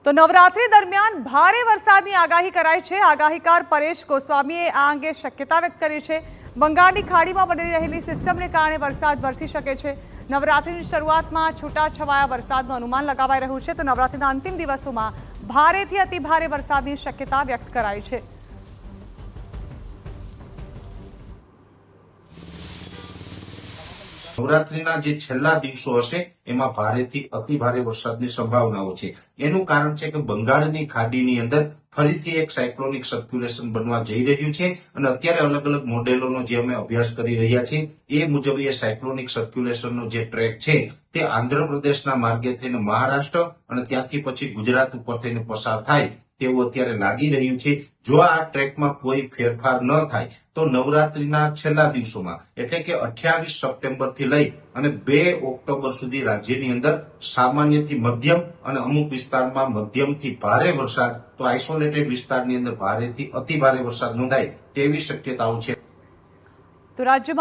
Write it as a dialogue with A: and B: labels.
A: તો નવરાત્રી દરમિયાન ભારે વરસાદની આગાહી કરાઈ છે। આગાહીકાર પરેશ ગોસ્વામીએ આ અંગે શક્યતા વ્યક્ત કરી છે। બંગાળની ખાડીમાં બની રહેલી સિસ્ટમને કારણે વરસાદ વરસી શકે છે। નવરાત્રીની શરૂઆતમાં છૂટાછવાયા વરસાદનું અનુમાન લગાવાઈ રહ્યું છે, તો નવરાત્રીના અંતિમ દિવસોમાં ભારેથી અતિભારે વરસાદની શક્યતા વ્યક્ત કરાઈ છે।
B: નવરાત્રીના જે છેલ્લા દિવસો હશે એમાં ભારેથી અતિ ભારે વરસાદની સંભાવનાઓ છે। એનું કારણ છે કે બંગાળની ખાડીની અંદર ફરીથી એક સાયક્લોનિક સર્ક્યુલેશન બનવા જઈ રહ્યું છે અને અત્યારે અલગ અલગ મોડેલોનો જે અમે અભ્યાસ કરી રહ્યા છીએ એ મુજબ એ સાયક્લોનિક સર્ક્યુલેશનનો જે ટ્રેક છે તે આંધ્રપ્રદેશના માર્ગે થઈને મહારાષ્ટ્ર અને ત્યાંથી પછી ગુજરાત ઉપર થઈને પસાર થાય તેવું અત્યારે લાગી રહ્યું છે। જો આ ટ્રેકમાં કોઈ ફેરફાર ન થાય તો નવરાત્રીના છેલ્લા દિવસોમાં એટલે કે 28 સપ્ટેમ્બરથી લઈ અને 2 ઓક્ટોબર સુધી રાજ્યની અંદર સામાન્યથી મધ્યમ અને અમુક વિસ્તારમાં મધ્યમથી ભારે વરસાદ તો આઇસોલેટેડ વિસ્તારની અંદર ભારેથી અતિ ભારે વરસાદ નોંધાય તેવી શક્યતાઓ છે।
A: તો રાજ્યમાં